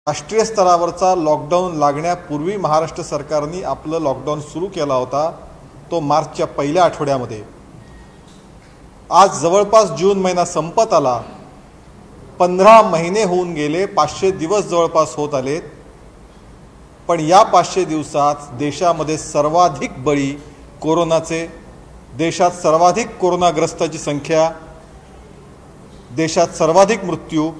राष्ट्रीय स्तरावरचा लॉकडाऊन लागण्यापूर्वी महाराष्ट्र सरकारने आपलं लॉकडाऊन सुरू केला होता तो मार्चच्या पहिल्या आठवड्यामध्ये। आज जवळपास जून महिना संपत आला, 15 महिने होऊन गेले, 500 दिवस जवळपास होत आलेत। पण या 500 दिवसात देशामध्ये सर्वाधिक बळी कोरोनाचे, देशात सर्वाधिक कोरोनाग्रस्तांची संख्या, देशात सर्वाधिक मृत्यू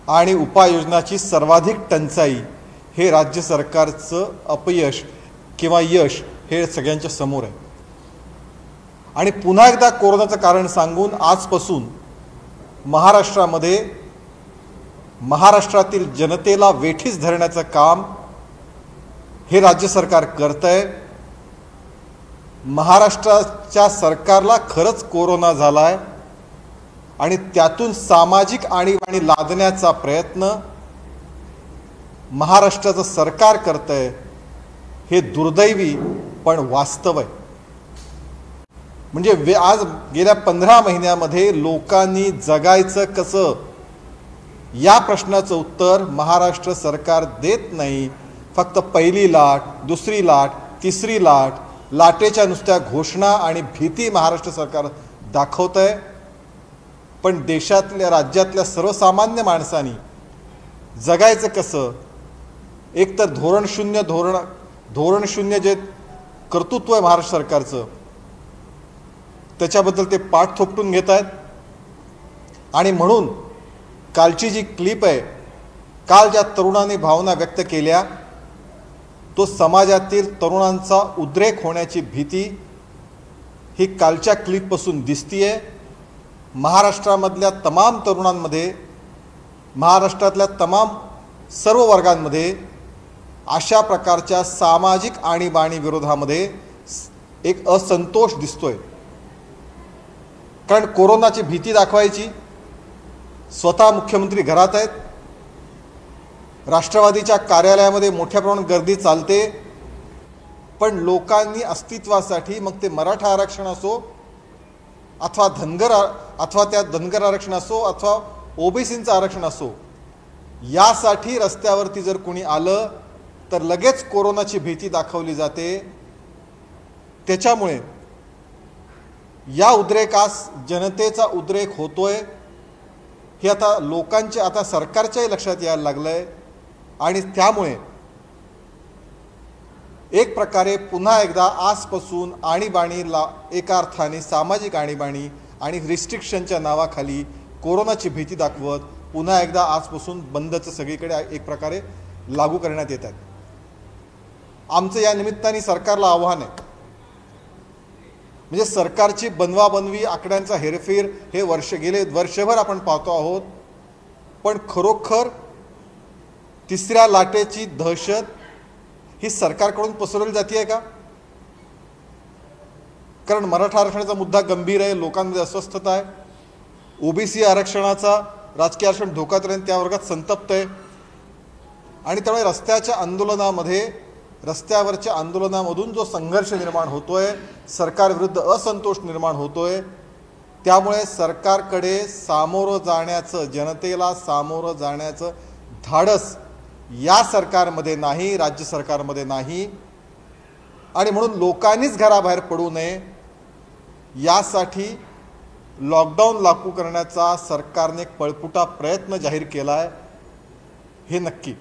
आणि उपाययोजनाची सर्वाधिक टंचाई हे राज्य सरकारचं अपयश किंवा यश हे सगळ्यांच्या समोर आहे। आणि पुन्हा एकदा कोरोनाचं कारण सांगून आजपासून महाराष्ट्रातील जनतेला वेठीस धरण्याचं काम हे राज्य सरकार करतंय। महाराष्ट्राच्या सरकारला खरंच कोरोना झालाय आणि त्यातून सामाजिक आणीबाणी लादण्याचा प्रयत्न महाराष्ट्राचं सरकार करतंय हे दुर्दैवी पण वास्तव आहे। म्हणजे आज गेल्या 15 महिन्यामध्ये लोकांनी जगायचं कसं या प्रश्नाचं उत्तर महाराष्ट्र सरकार देत नाही। फक्त पहिली लाट, दुसरी लाट, तिसरी लाट, लाटेच्या नुसत्या घोषणा आणि भीती महाराष्ट्र सरकार दाखवतंय। पण देशातल्या राज्यातल्या सर्वसामान्य माणसांनी जगायचं कसं, एक तर धोरण शून्य जे कर्तृत्व आहे महाराष्ट्र सरकारचं त्याच्याबद्दल ते पाठ थोपटून घेत आहेत। आणि म्हणून कालची जी क्लिप आहे, काल ज्या तरुणांनी भावना व्यक्त केल्या, तो समाजातील तरुणांचा उद्रेक होण्याची भीती ही कालच्या क्लिपपासून दिसतीये। महाराष्ट्रामधल्या तमाम तरुणांमध्ये, महाराष्ट्रातल्या तमाम सर्व वर्गांमध्ये अशा प्रकारच्या सामाजिक आणीबाणी विरोधामध्ये एक असंतोष दिसतोय। कारण कोरोनाची भीती दाखवायची, स्वतः मुख्यमंत्री घरात आहेत, राष्ट्रवादीच्या कार्यालयामध्ये मोठ्या प्रमाणात गर्दी चालते, पण लोकांनी अस्तित्वासाठी, मग ते मराठा आरक्षण असो अथवा धनगर आरक्षण असो अथवा ओबीसींचं आरक्षण असो, यासाठी रस्त्यावरती जर कोणी आलं तर लगेच कोरोनाची भीती दाखवली जाते। त्याच्यामुळे या उद्रेकास जनतेचा उद्रेक होतोय हे आता लोकांच्या, आता सरकारच्याही लक्षात यायला लागलंय। आणि त्यामुळे एक प्रकारे पुन्हा एकदा आजपासून आणीबाणीला, एका अर्थाने सामाजिक आणीबाणी आणि रिस्ट्रिक्शनच्या नावाखाली कोरोनाची भीती दाखवत पुन्हा एकदा आजपासून बंदचं सगळीकडे एक प्रकारे लागू करण्यात येत आहेत। आमचं या निमित्ताने सरकारला आव्हान आहे, म्हणजे सरकारची बनवाबनवी, आकड्यांचा हेरफेर हे गेले वर्षभर आपण पाहतो आहोत। पण खरोखर तिसऱ्या लाटेची दहशत ही सरकारकडून पसरवली जाते का? कारण मराठा आरक्षणाचा मुद्दा गंभीर आहे, लोकांमध्ये अस्वस्थता आहे, ओबीसी आरक्षणाचा, राजकीय आरक्षण धोक्यात राहील, त्या वर्गात संतप्त आहे। आणि त्यामुळे रस्त्यावरच्या आंदोलनामधून जो संघर्ष निर्माण होतोय, सरकारविरुद्ध असंतोष निर्माण होतोय, त्यामुळे सरकारकडे सामोरं जाण्याचं, जनतेला सामोरं जाण्याचं धाडस या सरकारमध्ये नाही, राज्य सरकारमध्ये नाही। आणि म्हणून लोकांनीच घराबाहेर पडू नये यासाठी लॉकडाऊन लागू करण्याचा सरकारने एक पळपुटा प्रयत्न जाहीर केला आहे, हे नक्की।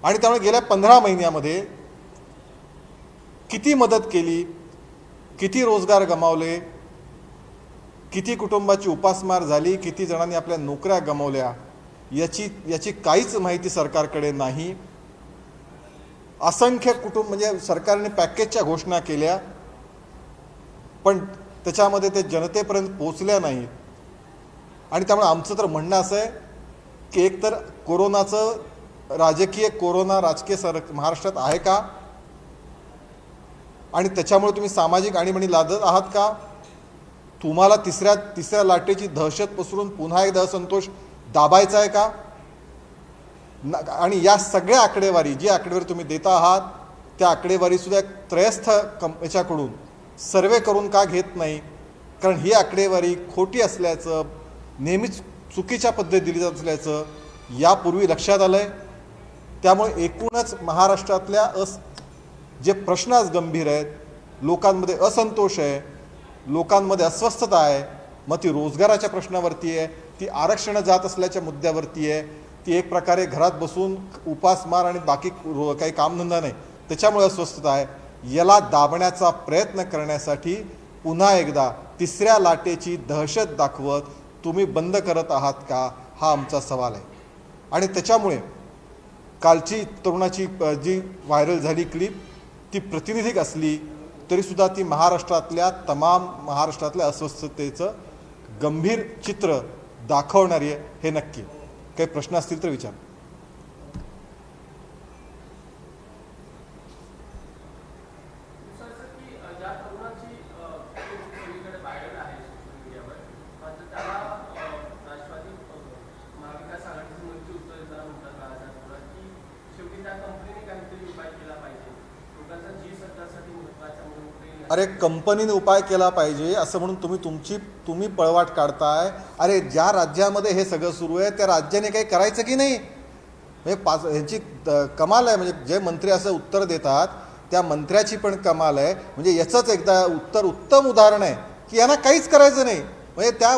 आणि त्यामुळे गेल्या 15 महिन्यामध्ये किती मदत केली, किती रोजगार गमावले, किती कुटुंबाची उपासमार झाली, किती जणांनी आपल्या नोकऱ्या गमावल्या, याची काहीच माहिती सरकारकडे नाही। असंख्य कुटुंब, म्हणजे सरकारने पॅकेजच्या घोषणा केल्या पण त्याच्यामध्ये ते जनतेपर्यंत पोहोचल्या नाहीत। आणि त्यामुळे आमचं तर म्हणणं असं आहे की एक तर कोरोनाचं राजकीय महाराष्ट्रात आहे का, आणि त्याच्यामुळे तुम्ही सामाजिक आणीबाणी लादत आहात का? तुम्हाला तिसऱ्या लाटेची दहशत पसरून पुन्हा एकदा असंतोष दाबायचा आहे का? आणि या सगळ्या आकडेवारी, जी आकडेवारी तुम्ही देता आहात, त्या आकडेवारी सुद्धा एक त्रयस्थ याच्याकडून सर्वे करून का घेत नाही? कारण ही आकडेवारी खोटी असल्याचं, नेहमीच चुकीच्या पद्धतीने दिली जात असल्याचं यापूर्वी लक्षात आलं आहे. त्यामुळे एकूणच महाराष्ट्रातल्या जे प्रश्न आज गंभीर आहेत, लोकांमध्ये असंतोष आहे, लोकांमध्ये अस्वस्थता आहे, मग ती रोजगाराच्या प्रश्नावरती आहे, ती आरक्षण जात असल्याच्या मुद्द्यावरती आहे, ती एक प्रकारे घरात बसून उपासमार आणि बाकी काही कामधंदा नाही त्याच्यामुळे अस्वस्थता आहे. याला दाबण्याचा प्रयत्न करण्यासाठी पुन्हा एकदा तिसऱ्या लाटेची दहशत दाखवत तुम्ही बंद करत आहात का, हा आमचा सवाल आहे. आणि त्याच्यामुळे कालची तरुणाची जी व्हायरल झाली क्लिप ती प्रातिनिधिक असली तरीसुद्धा ती महाराष्ट्रातल्या अस्वस्थतेचं गंभीर चित्र दाखवणारी आहे, हे नक्की. काही प्रश्न असतील तर विचार. अरे कंपनीने उपाय केला पाहिजे असं म्हणून तुम्ही पळवाट काढताय. अरे ज्या राज्यामध्ये हे सगळं सुरू आहे त्या राज्याने काही करायचं की नाही, म्हणजे ह्यांची कमाल आहे. म्हणजे जे मंत्री असं उत्तर देतात त्या मंत्र्याची पण कमाल आहे. म्हणजे याचंच एकदा उत्तम उदाहरण आहे की यांना काहीच करायचं नाही. म्हणजे त्या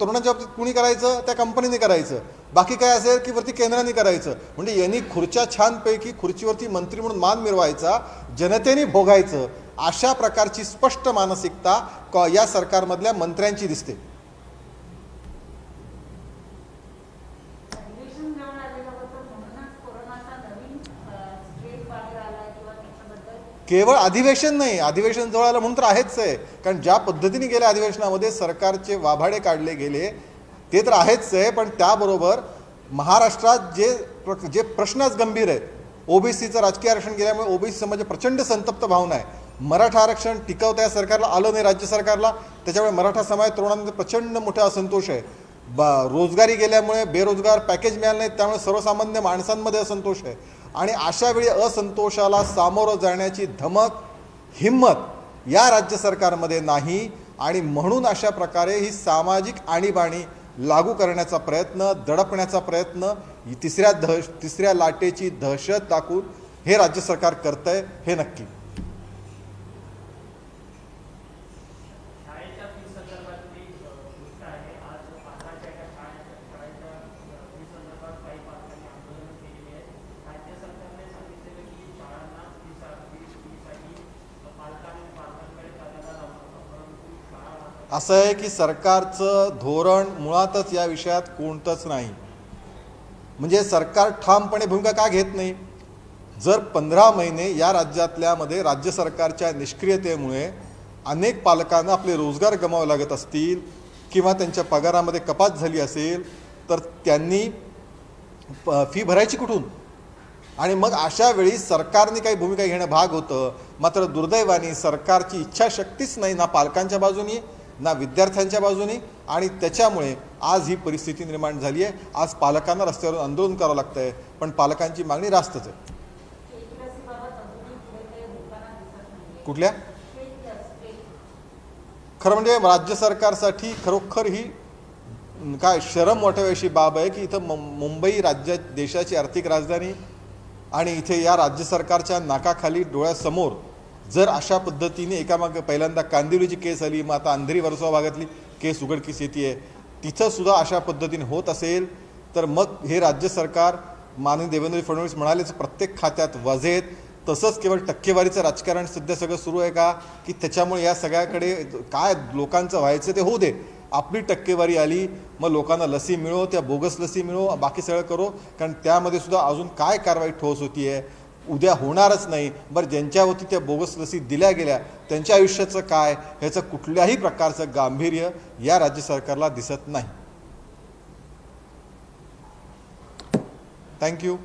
तरुणांच्या बाबतीत कुणी करायचं, त्या कंपनीने करायचं, बाकी काय असेल की वरती केंद्राने करायचं. म्हणजे यांनी खुर्च्या छानपैकी खुर्चीवरती मंत्री म्हणून मान मिरवायचा, जनतेने भोगायचं, अशा प्रकारची स्पष्ट मानसिकता या सरकारमधल्या मंत्र्यांची दिसते. केवळ अधिवेशन नाही, अधिवेशन जवळ आलं म्हणून तर आहेच आहे. कारण ज्या पद्धतीने गेल्या अधिवेशनामध्ये सरकारचे वाभाडे काढले गेले ते तर आहेच आहे, पण त्याबरोबर महाराष्ट्रात जे प्रश्नच गंभीर आहेत, ओबीसीचं राजकीय आरक्षण गेल्यामुळे ओबीसी समाज प्रचंड संतप्त भावना आहे. मराठा आरक्षण टिकवता या सरकारला आलं नाही, राज्य सरकारला, त्याच्यामुळे मराठा समाज तरुणांमध्ये प्रचंड मोठा असंतोष आहे. रोजगारी गेल्यामुळे बेरोजगार पॅकेज मिळालं नाही, त्यामुळे सर्वसामान्य माणसांमध्ये असंतोष आहे. आणि अशा वेळी असंतोषाला सामोरं जाण्याची धमक, हिम्मत या राज्य सरकारमध्ये नाही. आणि म्हणून अशा प्रकारे ही सामाजिक आणीबाणी लागू करण्याचा प्रयत्न, दडपण्याचा प्रयत्न, तिसऱ्या लाटेची दहशत दाखवून हे राज्य सरकार करतंय, हे नक्की. असं आहे की सरकारचं धोरण मुळातच या विषयात कोणतंच नाही. म्हणजे सरकार ठामपणे भूमिका का घेत नाही. जर 15 महिने या राज्यातल्यामध्ये राज्य सरकारच्या निष्क्रियतेमुळे अनेक पालकांना आपले रोजगार गमावे लागत असतील किंवा त्यांच्या पगारामध्ये कपात झाली असेल तर त्यांनी फी भरायची कुठून. आणि मग अशा वेळी सरकारने काही भूमिका घेणं भाग होतं. मात्र दुर्दैवाने सरकारची इच्छाशक्तीच नाही, ना पालकांच्या बाजूनी ना विद्यार्थ्यांच्या बाजूने. आणि त्याच्यामुळे आज ही परिस्थिती निर्माण झाली आहे. आज पालकांना रस्त्यावरून आंदोलन करावं लागतं आहे, पण पालकांची मागणी रास्तच आहे. कुठल्या? खरं म्हणजे राज्य सरकारसाठी खरोखर ही काय शरम वाटावी अशी बाब आहे की इथं मुंबई राज्यात देशाची आर्थिक राजधानी आणि इथे या राज्य सरकारच्या नाकाखाली डोळ्यासमोर जर अशा पद्धतीने एकामागे पहिल्यांदा कांदिवलीची केस आली, मग आता अंधेरी वर्सोवा भागातली केस उघडकीस येते आहे, तिथंसुद्धा अशा पद्धतीने होत असेल तर मग हे राज्य सरकार माननीय देवेंद्र फडणवीस म्हणालेच प्रत्येक खात्यात वाजेत. तसंच केवळ टक्केवारीचं राजकारण सध्या सगळं सुरू आहे का की त्याच्यामुळे या सगळ्याकडे काय लोकांचं व्हायचं ते होऊ दे. आपली टक्केवारी आली मग लोकांना लसी मिळो, त्या बोगस लसी मिळो, बाकी सगळं करो. कारण त्यामध्ये सुद्धा अजून काय कारवाई ठोस होती आहे, उद्या होणारच नाही. बरं, ज्यांच्यावरती त्या बोगस लसी दिल्या गेल्या त्यांच्या आयुष्याचं काय, ह्याचं कुठल्याही प्रकारचं गांभीर्य या राज्य सरकारला दिसत नाही. थँक्यू.